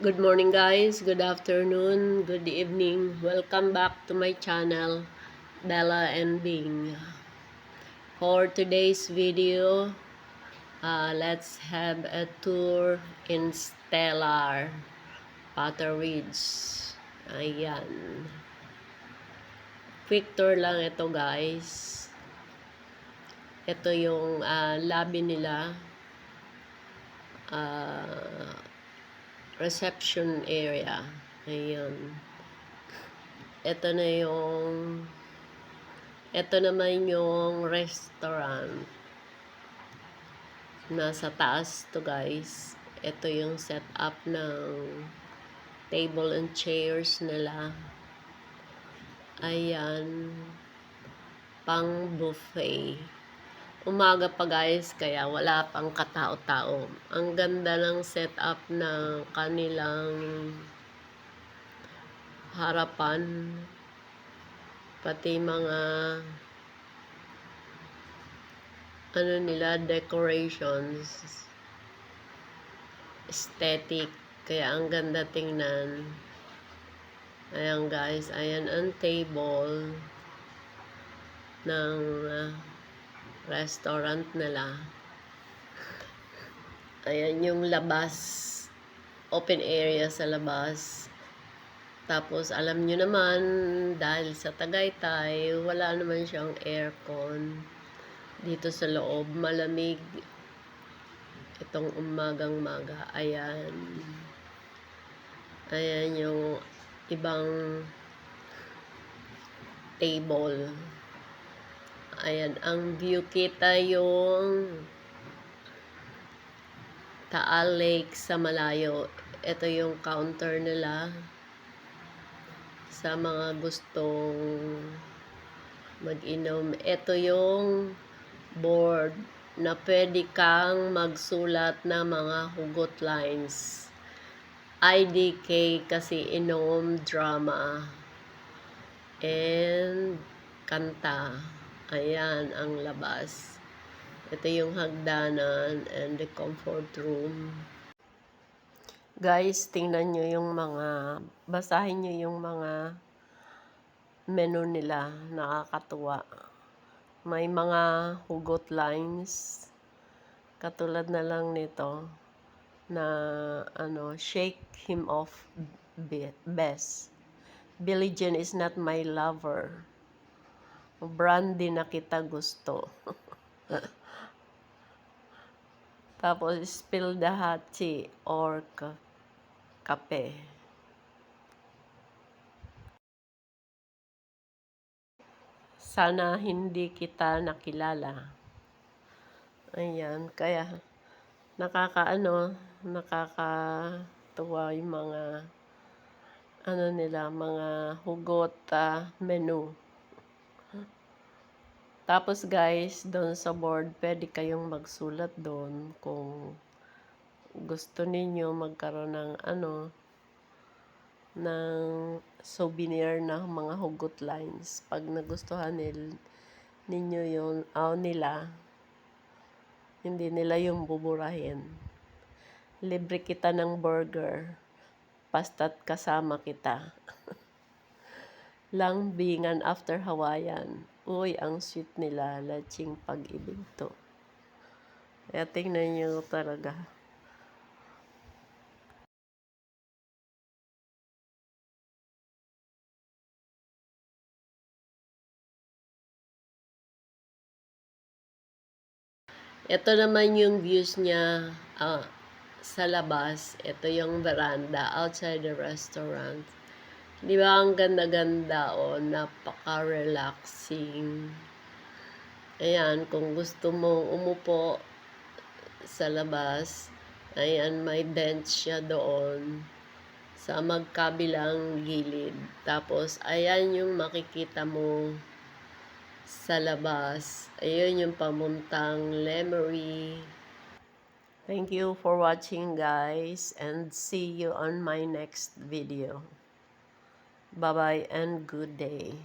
Good morning guys, good afternoon, good evening. Welcome back to my channel, Bella and Bing. For today's video, let's have a tour in Stellar, Potter Ridge. Ayan. Quick tour lang ito guys. Ito yung lobby nila. Reception area. Ayan. Ito na yung ito naman yung restaurant. Nasa taas to guys. Ito yung setup ng table and chairs nila. Ayan. Pang buffet. Umaga pa guys, kaya wala pang katao-tao. Ang ganda ng setup ng kanilang harapan. Pati mga decorations. Aesthetic. Kaya ang ganda tingnan. Ayan guys, ayan ang table ng restaurant nila. Ayan yung labas. Open area sa labas. Tapos alam nyo naman, dahil sa Tagaytay, wala naman siyang aircon. Dito sa loob, malamig. Itong umagang-maga. Ayan. Ayan yung ibang table. Ayan, ang view kita yung Taal Lake sa malayo. Ito yung counter nila sa mga gustong mag-inom. Ito yung board na pwede kang magsulat ng mga hugot lines. IDK kasi inom, drama, and kanta. Ayan ang labas. Ito yung hagdanan and the comfort room. Guys, tingnan nyo yung basahin nyo yung mga menu nila. Nakakatuwa. May mga hugot lines. Katulad na lang nito na shake him off best. Billie Jean is not my lover. Brandy na kita gusto. Tapos spill the hot tea or kape. Sana hindi kita nakilala. Ayan, kaya nakakatuwa yung mga mga hugot menu. Tapos guys, doon sa board, pwede kayong magsulat doon kung gusto ninyo magkaroon ng ng souvenir na mga hugot lines. Pag nagustuhan ninyo yung nila, hindi nila yung buburahin. Libre kita ng burger, basta't kasama kita. Langbingan after Hawaiian. Uy, ang sweet nila. Laching pag-ibig to. Kaya tingnan nyo talaga. Ito naman yung views niya sa labas. Ito yung veranda outside the restaurant. Di ba ang ganda-ganda napaka-relaxing. Ayan, kung gusto mong umupo sa labas, ayan, may bench siya doon sa magkabilang gilid. Tapos, ayan yung makikita mo sa labas. Ayun yung pamuntang Lemery. Thank you for watching guys and see you on my next video. Bye-bye and good day.